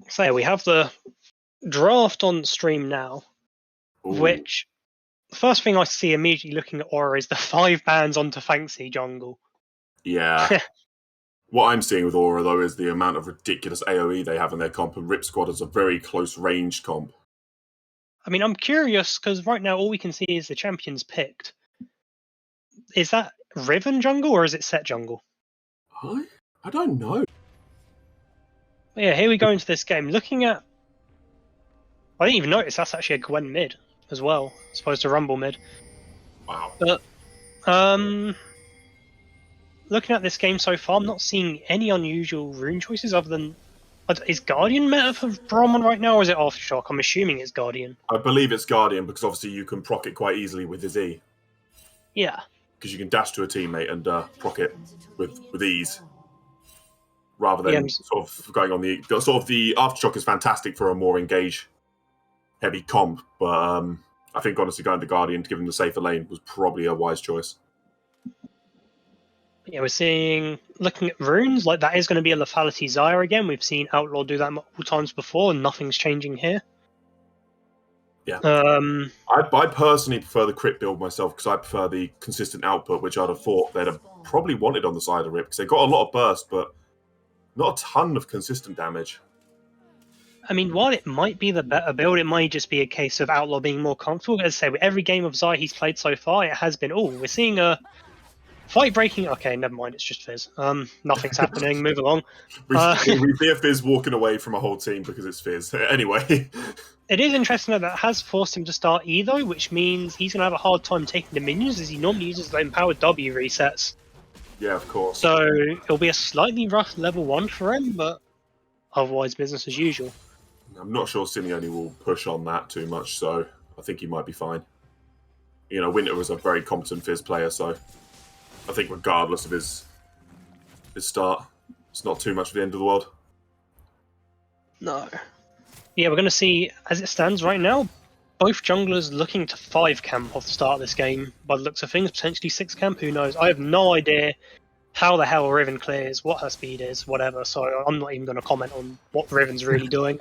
So we have the draft on stream now, which the first thing I see immediately looking at Aura is the 5 bans onto Fancy jungle. Yeah. What I'm seeing with Aura, though, is the amount of ridiculous AoE they have in their comp, and RIPSQUAD is a very close-ranged comp. I mean, I'm curious, because right now all we can see is the champions picked. Is that Riven jungle, or is it set jungle? I don't know. But yeah, here we go into this game. Looking at... I didn't even notice that's actually a Gwen mid as well, as opposed to Rumble mid. Wow. But, looking at this game so far, I'm not seeing any unusual rune choices other than... Is Guardian meta for Brahman right now, or is it Aftershock? I'm assuming it's Guardian. I believe it's Guardian, because obviously you can proc it quite easily with his E. Yeah. Because you can dash to a teammate and proc it with ease. Rather than sort of going on the... Sort of the Aftershock is fantastic for a more engage-heavy comp, but I think honestly going to Guardian to give him the safer lane was probably a wise choice. Yeah, we're seeing, looking at runes, like that is going to be a lethality Zyre again. We've seen Outlaw do that multiple times before, and nothing's changing here. Yeah. I personally prefer the crit build myself, because I prefer the consistent output, which I'd have thought they'd have probably wanted on the side of Rip, because they got a lot of burst, but not a ton of consistent damage. I mean, while it might be the better build, it might just be a case of Outlaw being more comfortable. As I say, with every game of Zyre he's played so far, it has been, we're seeing a fight breaking. Okay, never mind, it's just Fizz. Nothing's happening, move along. We see a Fizz walking away from a whole team because it's Fizz. Anyway. It is interesting that has forced him to start E though, which means he's going to have a hard time taking the minions as he normally uses the empowered W resets. Yeah, of course. So it'll be a slightly rough level 1 for him, but otherwise business as usual. I'm not sure Simeone will push on that too much, so I think he might be fine. You know, Winter was a very competent Fizz player, so I think regardless of his start, it's not too much of the end of the world. No. Yeah, we're going to see, as it stands right now, both junglers looking to 5 camp off the start of this game. By the looks of things, potentially 6 camp, who knows? I have no idea how the hell Riven clears, what her speed is, whatever, so I'm not even going to comment on what Riven's really doing.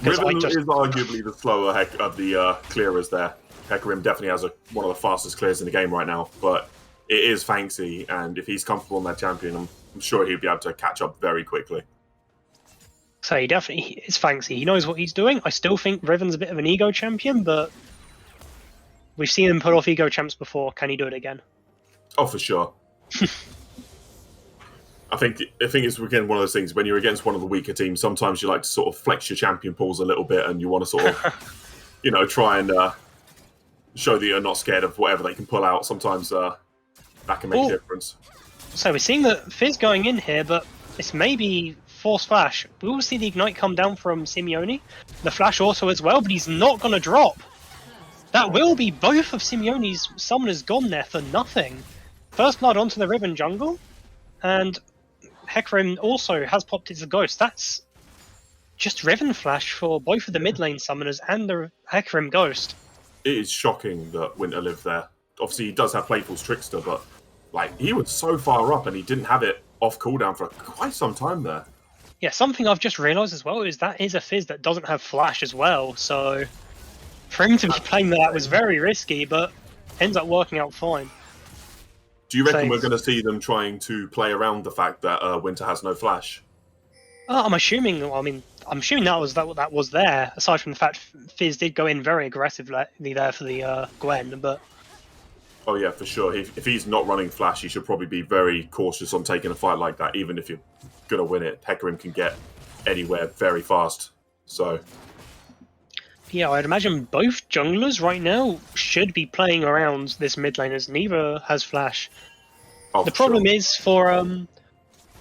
Riven is arguably the slower of the clearers there. Aquarium definitely has one of the fastest clears in the game right now, but it is Fancy, and if he's comfortable in that champion, I'm sure he'll be able to catch up very quickly. So he definitely is Fancy. He knows what he's doing. I still think Riven's a bit of an ego champion, but we've seen him put off ego champs before. Can he do it again? Oh, for sure. I think it's, again, one of those things, when you're against one of the weaker teams, sometimes you like to sort of flex your champion pools a little bit, and you want to sort of, try and show that you're not scared of whatever they can pull out. Sometimes that can make a difference. So we're seeing the Fizz going in here, but it's maybe Force Flash. We will see the Ignite come down from Simeone. The Flash also as well, but he's not going to drop. That will be both of Simeone's summoners gone there for nothing. First blood onto the Riven jungle, and Hecarim also has popped his Ghost. That's just Riven Flash for both of the mid lane summoners and the Hecarim Ghost. It is shocking that Winter lived there. Obviously, he does have Playful's Trickster, but he was so far up and he didn't have it off cooldown for quite some time there. Yeah, something I've just realised as well is that is a Fizz that doesn't have Flash as well, so for him to be playing that was very risky, but ends up working out fine. Do you reckon we're going to see them trying to play around the fact that Winter has no Flash? I'm assuming. I'm assuming that was there. Aside from the fact Fizz did go in very aggressively there for the Gwen, but. Oh yeah, for sure. If he's not running Flash, he should probably be very cautious on taking a fight like that. Even if you're going to win it, Hecarim can get anywhere very fast. So. Yeah, I'd imagine both junglers right now should be playing around this mid lane, as neither has Flash. Oh, the problem is for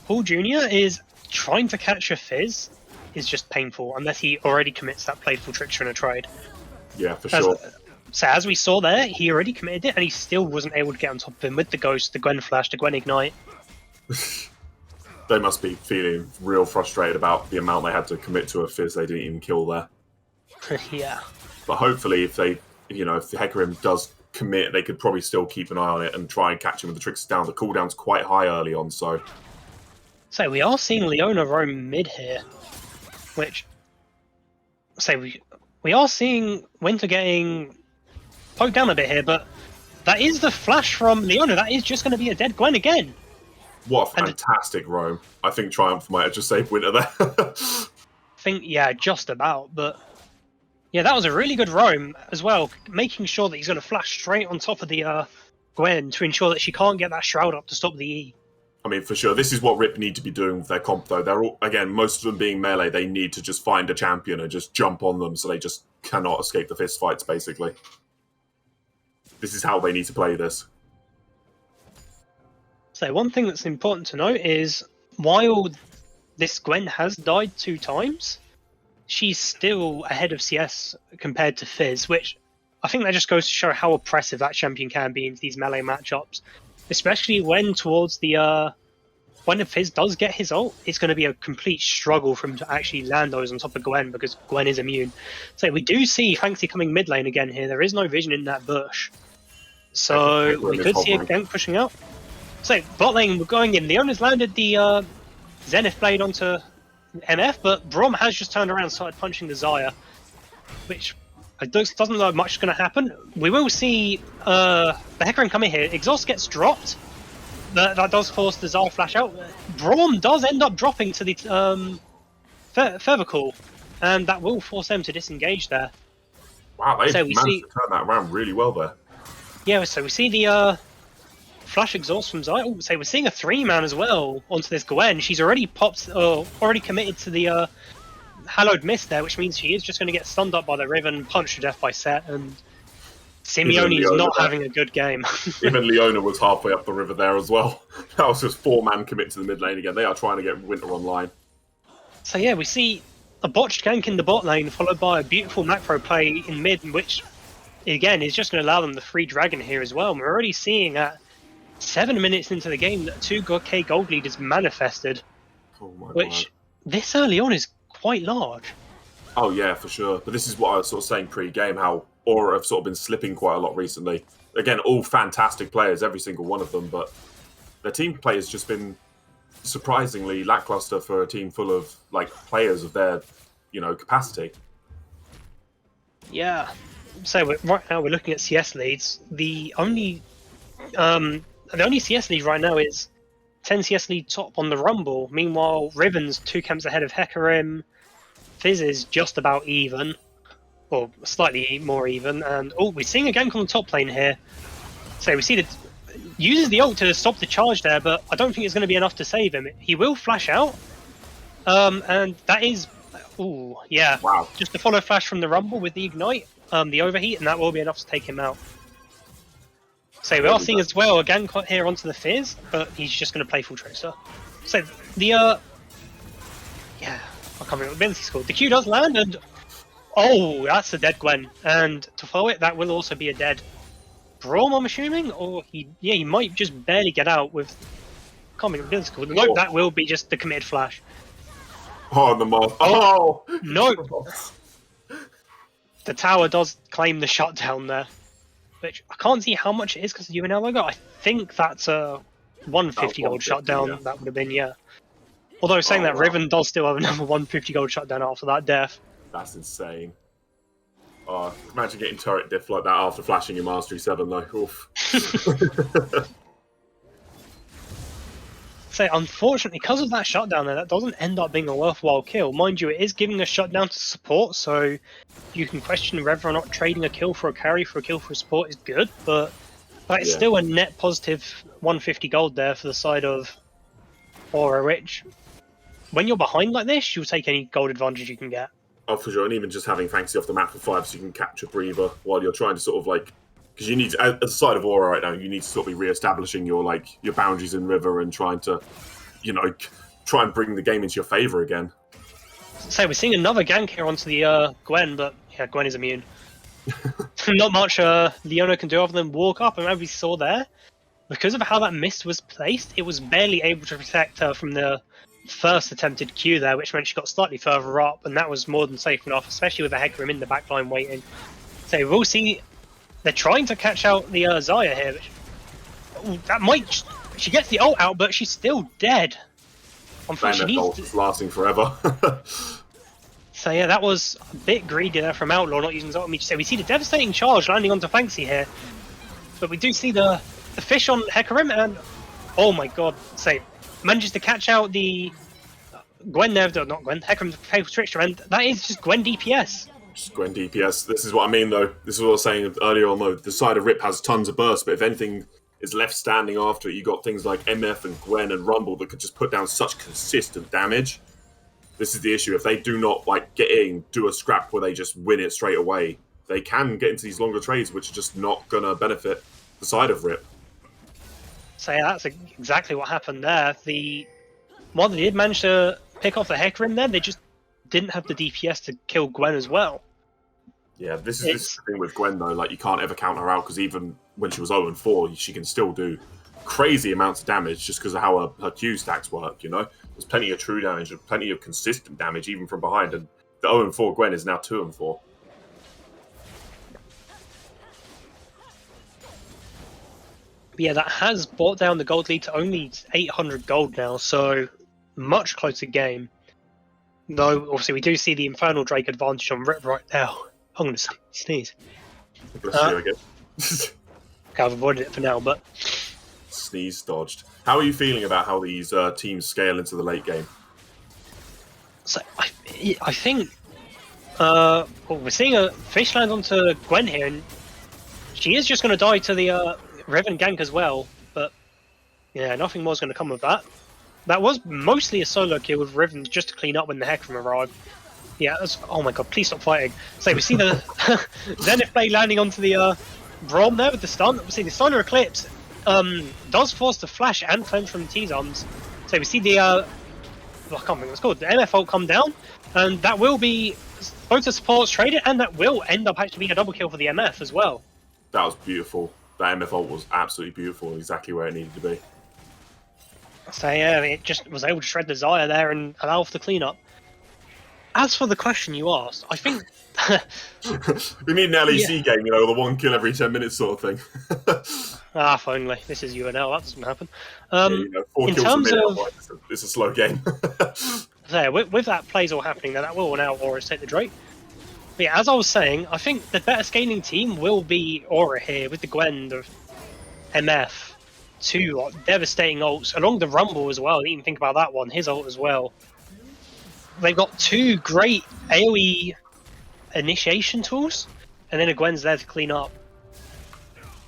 Paul Jr. is trying to catch a Fizz is just painful unless he already commits that Playful Trickster in a trade. Yeah, for sure. So as we saw there, he already committed it and he still wasn't able to get on top of him with the Ghost, the Gwen Flash, the Gwen Ignite. They must be feeling real frustrated about the amount they had to commit to a Fizz they didn't even kill there. Yeah. But hopefully if the Hecarim does commit, they could probably still keep an eye on it and try and catch him with the Trickster down. The cooldown's quite high early on, so... So we are seeing Leona roam mid here. which say we are seeing Winter getting poked down a bit here, but that is the flash from Leona. That is just going to be a dead Gwen again. What a fantastic roam. I think Triumph might have just saved Winter there. I think, yeah, just about, but yeah, that was a really good roam as well, making sure that he's going to flash straight on top of the Gwen to ensure that she can't get that shroud up to stop the E. I mean, for sure, this is what RIP need to be doing with their comp, though. They're all, again, most of them being melee, they need to just find a champion and just jump on them so they just cannot escape the fist fights, basically. This is how they need to play this. So one thing that's important to note is, while this Gwen has died 2 times, she's still ahead of CS compared to Fizz, which I think that just goes to show how oppressive that champion can be into these melee matchups. Especially when towards the when Fizz does get his ult, it's going to be a complete struggle for him to actually land those on top of Gwen because Gwen is immune. So we do see Fancy coming mid lane again here. There is no vision in that bush. So we could see a gank pushing out. So bot lane, we're going in. Leona's landed the Zenith Blade onto MF, but Braum has just turned around and started punching the Xayah, which doesn't look like much is going to happen. We will see the Hecarim come in here. Exhaust gets dropped. That does force the Xayah flash out. Braum does end up dropping to the Fervicul, and that will force them to disengage there. Wow, they managed to turn that around really well there. Yeah, so we see the flash exhaust from Xayah. Oh, so we're seeing a 3-man as well onto this Gwen. She's already already committed to the Hallowed Mist there, which means she is just going to get stunned up by the Riven, punched to death by Set, and Simeone is not having a good game. Even Leona was halfway up the river there as well. That was just 4-man commit to the mid lane again. They are trying to get Winter online. So yeah, we see a botched gank in the bot lane, followed by a beautiful macro play in mid, which again is just going to allow them the free dragon here as well. And we're already seeing at 7 minutes into the game that 2k gold lead is manifested, which this early on is quite large. Oh yeah, for sure. But this is what I was sort of saying pre-game, how Aura have sort of been slipping quite a lot recently. Again, all fantastic players, every single one of them, but their team play has just been surprisingly lackluster for a team full of like players of their, capacity. Yeah. So right now we're looking at CS leads. The only CS lead right now is 10 CS lead top on the Rumble. Meanwhile, Riven's 2 camps ahead of Hecarim. Fizz is just about even, or slightly more even. And we're seeing a gank on the top lane here. So we see that uses the ult to stop the charge there, but I don't think it's going to be enough to save him. He will flash out, and that is, yeah, wow, just a follow flash from the Rumble with the ignite, the overheat, and that will be enough to take him out. So we are seeing as well a gank here onto the Fizz, but he's just going to play full Tracer. So the yeah, I can't remember what ability's called. The Q does land, and that's a dead Gwen. And to follow it, that will also be a dead Braum, I'm assuming, or he might just barely get out with. Can't remember what ability's called. No, that will be just the committed flash. Oh, the mob. Oh no! The tower does claim the shutdown there, which I can't see how much it is because of the UNL logo. I think that's a 150 gold shutdown. Yeah. That would have been, yeah. Although saying that, wow. Riven does still have another 150 gold shutdown after that death. That's insane. Oh, imagine getting turret diff like that after flashing your Mastery 7 though. Oof. So unfortunately, because of that shutdown there, that doesn't end up being a worthwhile kill. Mind you, it is giving a shutdown to support, so you can question whether or not trading a kill for a carry for a kill for a support is good, but it's still a net positive 150 gold there for the side of Aura, which, when you're behind like this, you'll take any gold advantage you can get. Oh, for sure, and even just having Fancy off the map for 5 so you can catch a breather while you're trying to sort of like... Because you need to, at the side of Aura right now, you need to sort of be re-establishing your boundaries in River and trying to, try and bring the game into your favour again. So we're seeing another gank here onto the Gwen, but yeah, Gwen is immune. Not much Leona can do other than walk up, and as we saw there, because of how that mist was placed, it was barely able to protect her from the first attempted Q there, which meant she got slightly further up, and that was more than safe enough, especially with the Hecarim in the backline waiting. So we'll see. They're trying to catch out the Xayah here. That might... She gets the ult out, but she's still dead. Unfortunately, it's lasting forever. So yeah, that was a bit greedy there from Outlaw, not using his ultimate. So we see the devastating charge landing onto Fanxy here, but we do see the fish on Hecarim, and oh my god, so manages to catch out the Gwen there, not Gwen, Hecarim's Fatal Trickster, and that is just Gwen DPS. Just Gwen DPS. This is what I mean, though. This is what I was saying earlier on, though. The side of Rip has tons of bursts, but if anything is left standing after it, you got things like MF and Gwen and Rumble that could just put down such consistent damage. This is the issue. If they do not get in, do a scrap where they just win it straight away, they can get into these longer trades, which are just not going to benefit the side of Rip. So yeah, that's exactly what happened there. While they did manage to pick off the Hecarim there, they just didn't have the DPS to kill Gwen as well. Yeah, this is the thing with Gwen, though. You can't ever count her out, because even when she was 0-4, she can still do crazy amounts of damage just because of how her Q stacks work, There's plenty of true damage and plenty of consistent damage even from behind, and the 0-4 Gwen is now 2-4. But yeah, that has brought down the gold lead to only 800 gold now, so much closer game. Though, obviously, we do see the Infernal Drake advantage on Rip right now. I'm going to sneeze. Bless you, I guess. I've avoided it for now, but... Sneeze dodged. How are you feeling about how these teams scale into the late game? So I think we're seeing a fish land onto Gwen here, and she is just going to die to the Riven gank as well. But yeah, nothing more is going to come of that. That was mostly a solo kill with Riven just to clean up when the Hecarim arrived. Yeah, oh my god, please stop fighting. So we see the Zenith Blade landing onto the Braum there with the stun. We see the Solar Eclipse does force the flash and cleanse from T-Zoms. So we see the I can't remember what it's called, the MF ult come down, and that will be both the supports traded, and that will end up actually being a double kill for the MF as well. That was beautiful. That MF ult was absolutely beautiful, exactly where it needed to be. So yeah, it just was able to shred the Xayah there and allow for the cleanup. As for the question you asked, I think... we need an LEC game, the 1 kill every 10 minutes sort of thing. If only. This is UNL, that doesn't happen. 4 in kills terms a minute, of... it's a slow game. So with that plays all happening, that will now Aura take the Drake. But yeah, as I was saying, I think the better scaling team will be Aura here, with the Gwen, the MF, 2 devastating ults, along the Rumble as well. I didn't even think about that one, his ult as well. They've got 2 great AoE initiation tools, and then a Gwen's there to clean up.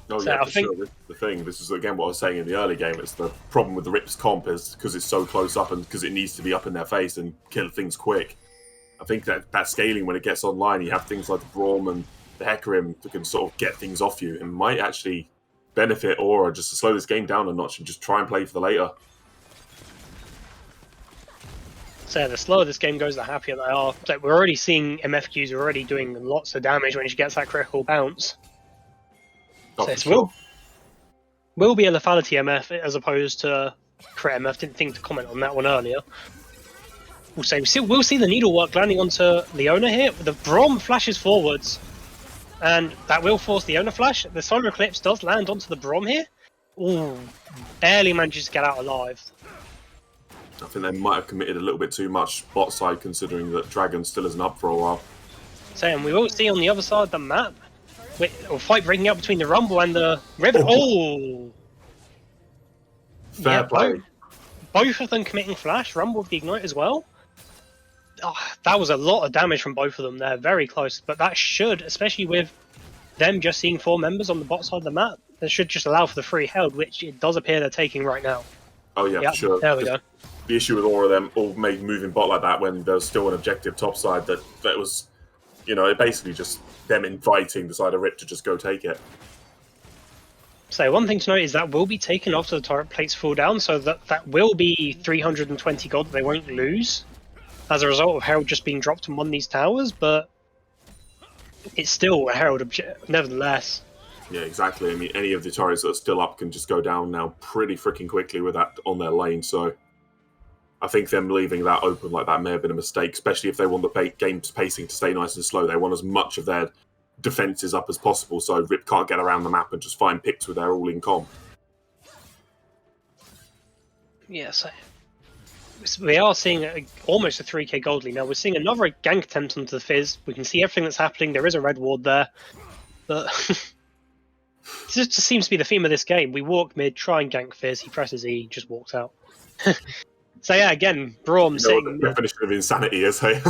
Oh yeah, for sure. This is the thing. This is again what I was saying in the early game. It's the problem with the Rips comp is because it's so close up and because it needs to be up in their face and kill things quick. I think that scaling when it gets online, you have things like the Braum and the Hecarim that can sort of get things off you and might actually benefit Aura just to slow this game down a notch and just try and play for the later. So the slower this game goes, the happier they are. So we're already seeing MFQs already doing lots of damage when she gets that critical bounce. Oh, so it sure. will be a lethality MF as opposed to crit MF. Didn't think to comment on that one earlier. We'll see the needlework landing onto Leona here. The Braum flashes forwards, and that will force the Leona flash. The Solar Eclipse does land onto the Braum here. Ooh, barely manages to get out alive. I think they might have committed a little bit too much bot side, considering that Dragon still isn't up for a while. So, and we will see on the other side of the map, a fight breaking out between the Rumble and the Riven. Oh! Fair play. Both of them committing flash, Rumble with the Ignite as well. Oh, that was a lot of damage from both of them there, very close. But that should, especially with them just seeing 4 members on the bot side of the map, that should just allow for the free held, which it does appear they're taking right now. Oh yeah, yep, for sure. There we go. The issue with all of them all made moving bot like that when there was still an objective top side that was, it basically just them inviting the side of Rip to just go take it. So one thing to note is that will be taken after the turret plates fall down, so that will be 320 gold that they won't lose as a result of Herald just being dropped on one of these towers, but it's still a Herald object nevertheless. Yeah, exactly. I mean, any of the turrets that are still up can just go down now pretty freaking quickly with that on their lane, so I think them leaving that open like that may have been a mistake, especially if they want the game's pacing to stay nice and slow. They want as much of their defenses up as possible so Rip can't get around the map and just find picks with their all-in comp. Yeah, so we are seeing almost a 3k gold lead now. We're seeing another gank attempt onto the Fizz. We can see everything that's happening. There is a red ward there. But this just seems to be the theme of this game. We walk mid, try and gank Fizz. He presses E, just walks out. So yeah, again, Braum sitting the definition of insanity is, hey?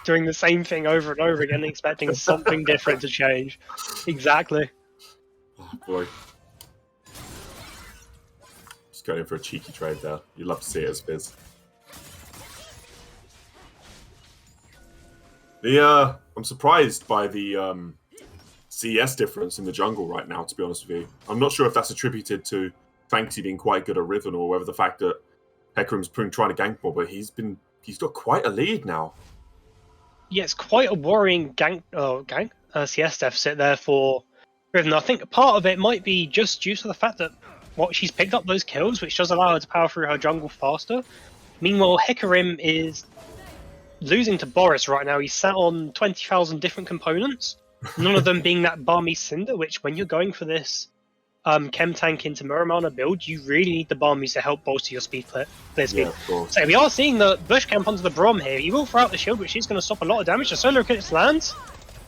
doing the same thing over and over again, expecting something different to change. Exactly. Oh boy. Just going in for a cheeky trade there. You'd love to see it as Fizz. I'm surprised by the CS difference in the jungle right now, to be honest with you. I'm not sure if that's attributed to Fanksy being quite good at Riven, or whether the fact that Hecarim's trying to gank more, but he's got quite a lead now. Yeah, it's quite a worrying CS deficit there for Riven. I think part of it might be just due to the fact that she's picked up those kills, which does allow her to power through her jungle faster. Meanwhile, Hecarim is losing to Boris right now. He's sat on 20,000 different components, none of them being that Balmy Cinder, which when you're going for this Chem Tank into Muramana build, you really need the Balmies to help bolster your speed clear speed. Yeah, so we are seeing the Bush Camp onto the Braum here. He will throw out the shield, which is going to stop a lot of damage. The Solar Eclipse lands,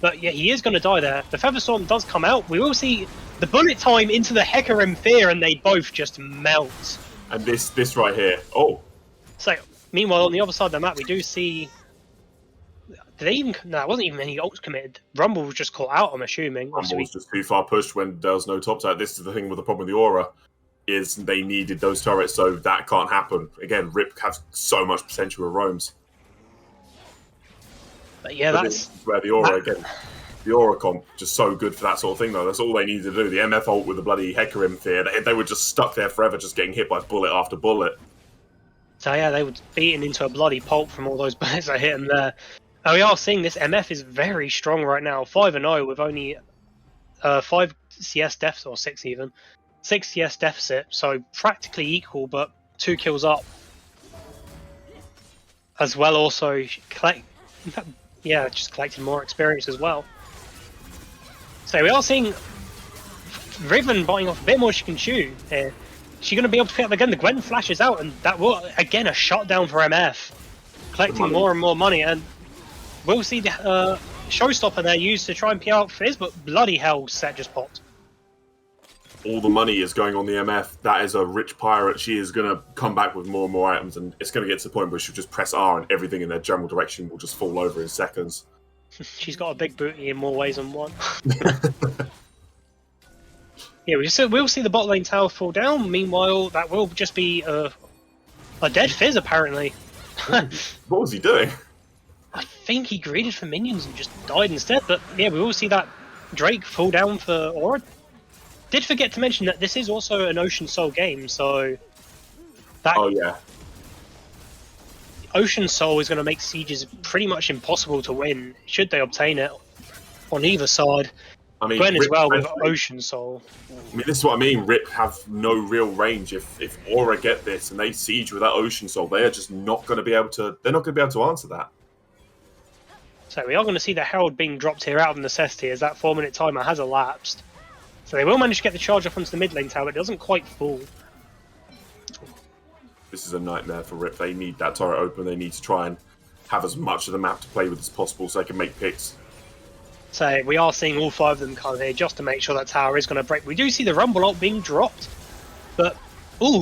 but yeah, he is going to die there. The Feather Storm does come out. We will see the bullet time into the Hecarim Fear, and they both just melt. And this right here, oh. So, meanwhile, on the other side of the map, we do see... Did they even... No, it wasn't even any ults committed. Rumble was just caught out, I'm assuming. Rumble was just too far pushed when there was no top side. This is the thing with the problem with the Aura, is they needed those turrets, so that can't happen. Again, Rip has so much potential with roams. But yeah, that's... where the Aura, again, the Aura comp, just so good for that sort of thing, though. That's all they needed to do. The MF ult with the bloody Hecarim Fear, they were just stuck there forever, just getting hit by bullet after bullet. So yeah, they were beaten into a bloody pulp from all those bullets that hit them there. And we are seeing this MF is very strong right now. 5-0 with only 5 CS deficit, or 6 even. 6 CS deficit, so practically equal, but 2 kills up. As well also, just collecting more experience as well. So we are seeing Riven biting off a bit more she can chew here. She's going to be able to pick up again. The Gwen flashes out, and that will, again, a shutdown for MF. Collecting more and more money, and we'll see the Showstopper there used to try and peel out Fizz, but bloody hell, Set just popped. All the money is going on the MF. That is a rich pirate. She is going to come back with more and more items, and it's going to get to the point where she'll just press R and everything in their general direction will just fall over in seconds. She's got a big booty in more ways than one. Yeah, we'll see the bot lane tower fall down. Meanwhile, that will just be a dead Fizz, apparently. What was he doing? I think he greeted for minions and just died instead. But yeah, we will see that Drake fall down for Aura. Did forget to mention that this is also an Ocean Soul game, so... Oh, yeah. Ocean Soul is going to make sieges pretty much impossible to win, should they obtain it, on either side. I mean, Gwen as well with actually, Ocean Soul. I mean, this is what I mean. Rip have no real range. If Aura get this and they siege with that Ocean Soul, they are just not going to be able to. They're not going to be able to answer that. So we are going to see the Herald being dropped here out of necessity as that 4-minute timer has elapsed. So they will manage to get the charge off onto the mid lane tower, but it doesn't quite fall. This is a nightmare for Rip. They need that turret open. They need to try and have as much of the map to play with as possible so they can make picks. So we are seeing all 5 of them come here just to make sure that tower is going to break. We do see the Rumble ult being dropped, but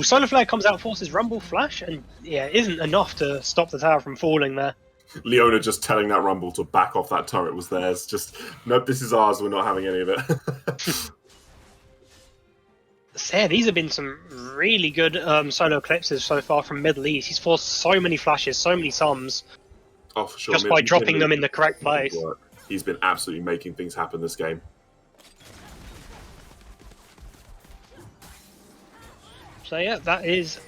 Solar Flare comes out, forces Rumble Flash, and yeah, it isn't enough to stop the tower from falling there. Leona just telling that Rumble to back off that turret was theirs. Just, nope, this is ours, we're not having any of it. Yeah, these have been some really good solo eclipses so far from Middle East. He's forced so many flashes, so many sums, oh, for sure. just by dropping them in the correct place. He's been absolutely making things happen this game. So yeah, that is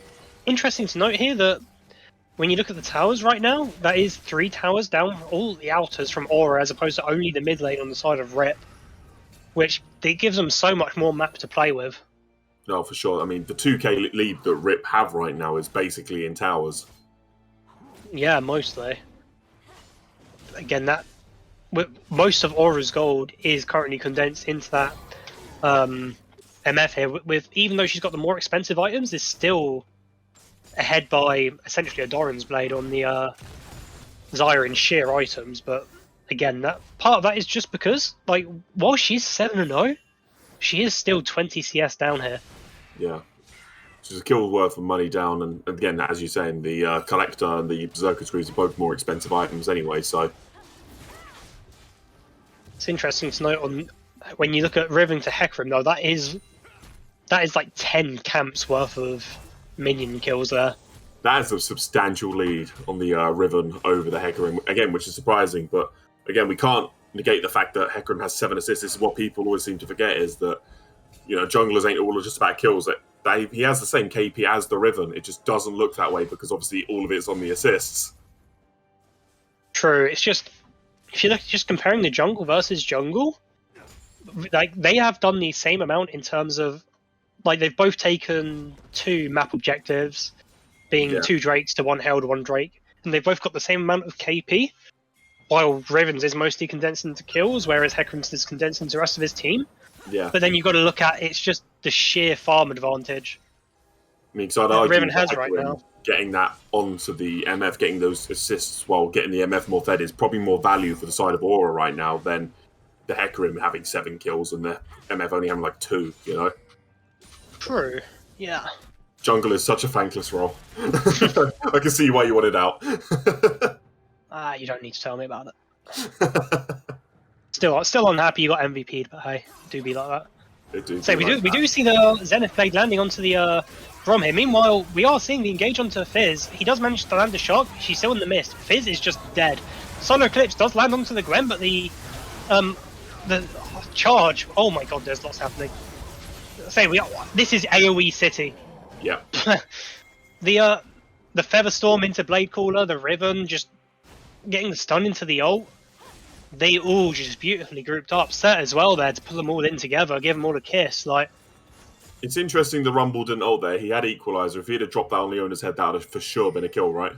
interesting to note here that when you look at the towers right now, that is 3 towers down, all the outers from Aura, as opposed to only the mid lane on the side of Rip, which it gives them so much more map to play with. No, for sure. I mean, the 2k lead that Rip have right now is basically in towers. Yeah, mostly. Again, that most of Aura's gold is currently condensed into that MF here. With even though she's got the more expensive items, there's still ahead by essentially a Doran's Blade on the Zyra in sheer items, but again, that part of that is just because, like, while she's 7-0, she is still 20 CS down here. Yeah. She's a kill worth of money down, and again, as you're saying, the Collector and the Berserker Screws are both more expensive items anyway, so... It's interesting to note on when you look at Riven to Hecarim, though, that is like 10 camps worth of minion kills there. That is a substantial lead on the Riven over the Hecarim, again, which is surprising, but again, we can't negate the fact that Hecarim has 7 assists. This is what people always seem to forget, is that, you know, junglers ain't all just about kills. He has the same KP as the Riven. It just doesn't look that way because obviously all of it's on the assists. True. It's just, if you look just comparing the jungle versus jungle, like they have done the same amount in terms of, like, they've both taken 2 map objectives, being 2 Drakes to 1 Herald, 1 Drake, and they've both got the same amount of KP, while Riven's is mostly condensed into kills, whereas Hecarim's is condensed into the rest of his team. Yeah. But then you've got to look at, it's just the sheer farm advantage. I mean, because I'd argue Riven has that right now. Getting that onto the MF, getting those assists while getting the MF more fed is probably more value for the side of Aura right now than the Hecarim having 7 kills and the MF only having like 2, you know? True, yeah. Jungle is such a thankless role. I can see why you want it out. You don't need to tell me about it. Still unhappy you got MVP'd, but hey, do be like that. So we do see the Zenith Blade landing onto the Grom here. Meanwhile, we are seeing the engage onto Fizz. He does manage to land a shock. She's still in the mist. Fizz is just dead. Solo Eclipse does land onto the Gwen, but the charge. Oh my god, there's lots happening. This is AoE City. Yeah. The Feather Storm into Blade Caller, the Riven just getting the stun into the ult. They all just beautifully grouped up, set as well there to pull them all in together, give them all a kiss. Like, it's interesting the Rumble didn't ult there. He had Equalizer. If he had dropped that on Leona's head, that would have for sure been a kill, right?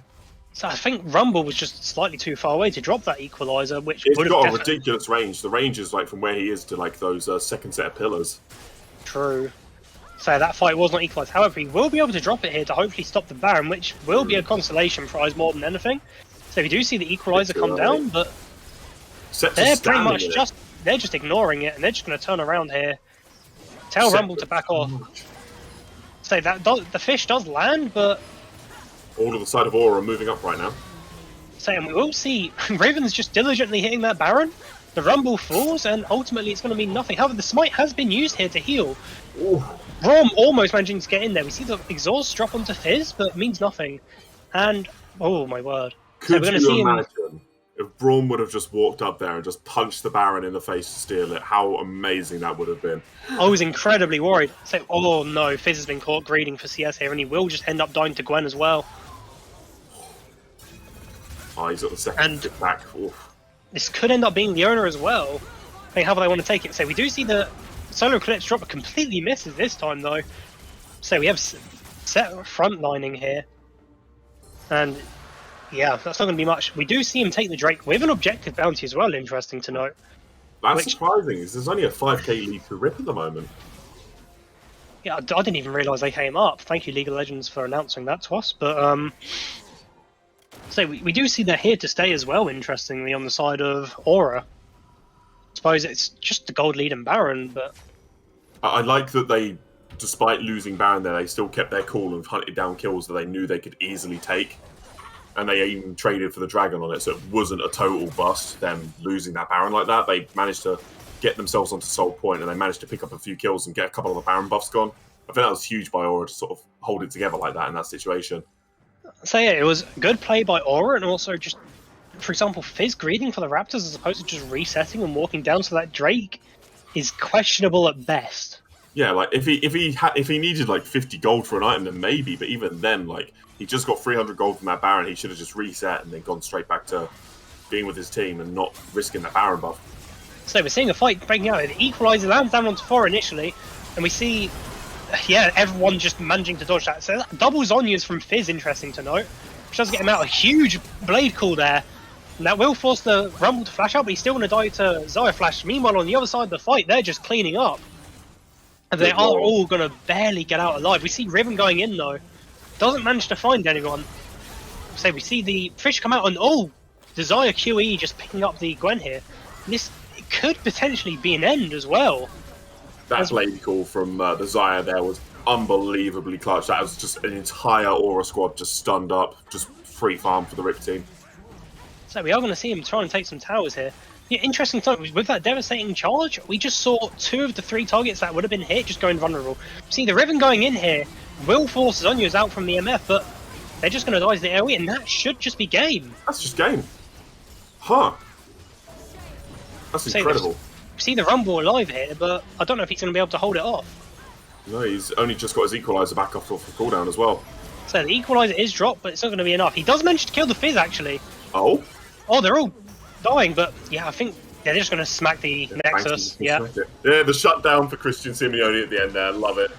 So I think Rumble was just slightly too far away to drop that Equalizer, which it's would have got a definitely... ridiculous range. The range is like from where he is to like those second set of pillars. True. So that fight was not equalised. However, he will be able to drop it here to hopefully stop the Baron, which will be a consolation prize more than anything. So we do see the Equalizer come down, but they're pretty much they're just ignoring it, and they're just going to turn around here. Tell Rumble to back off. So that the fish does land, but all of the side of Aura are moving up right now. So we will see Raven's just diligently hitting that Baron. The Rumble falls, and ultimately it's going to mean nothing. However, the Smite has been used here to heal. Braum almost managing to get in there. We see the exhaust drop onto Fizz, but it means nothing. And, oh my word. Could you imagine if Braum would have just walked up there and just punched the Baron in the face to steal it? How amazing that would have been. I was incredibly worried. So, oh no, Fizz has been caught greeting for CS here, and he will just end up dying to Gwen as well. Oh, he's got the second back. Oof. This could end up being the owner as well. I mean, how would I want to take it? So we do see the Solo Eclipse drop, but completely misses this time though. So we have set frontlining here. And yeah, that's not going to be much. We do see him take the Drake with an objective bounty as well, interesting to note. That's surprising, because there's only a 5k lead to Rip at the moment. Yeah, I didn't even realise they came up. Thank you, League of Legends, for announcing that to us. But so we do see they're here to stay as well, interestingly, on the side of Aura. I suppose it's just the gold lead and Baron, but... I like that they, despite losing Baron there, they still kept their cool and hunted down kills that they knew they could easily take. And they even traded for the Dragon on it, so it wasn't a total bust, them losing that Baron like that. They managed to get themselves onto Soul Point, and they managed to pick up a few kills and get a couple of the Baron buffs gone. I think that was huge by Aura to sort of hold it together like that in that situation. So yeah, it was good play by Aura, and also just, for example, Fizz greeting for the Raptors as opposed to just resetting and walking down, so that Drake is questionable at best. Yeah, like if he needed like 50 gold for an item, then maybe. But even then, like he just got 300 gold from that Baron. He should have just reset and then gone straight back to being with his team and not risking that Baron buff. So we're seeing a fight breaking out. The Equalizer lands down onto 4 initially, and we see, yeah, everyone just managing to dodge that. So that double Zhonya's from Fizz, interesting to note, which does get him out a huge blade call there. And that will force the Rumble to flash out, but he's still going to die to Zaya Flash. Meanwhile, on the other side of the fight, they're just cleaning up. And they are all going to barely get out alive. We see Riven going in, though. Doesn't manage to find anyone. So we see the fish come out and Desire QE just picking up the Gwen here. This could potentially be an end as well. That lady call from the Xayah there was unbelievably clutch. That was just an entire Aura squad just stunned up, just free farm for the Rip team. So we are going to see him try and take some towers here. Yeah, interesting thing, with that devastating charge, we just saw 2 of the 3 targets that would have been hit just going vulnerable. See, the Riven going in here will force Zhonya's out from the MF, but they're just going to die to the AoE, and that should just be game. That's just game. Huh. That's incredible. See the Rumble alive here, but I don't know if he's going to be able to hold it off. No, he's only just got his Equalizer back off the cooldown as well. So the Equalizer is dropped, but it's not going to be enough. He does manage to kill the Fizz, actually. Oh? Oh, they're all dying, but yeah, I think they're just going to smack the Nexus. Yeah. Yeah, the shutdown for Christian Simeone at the end there. Love it.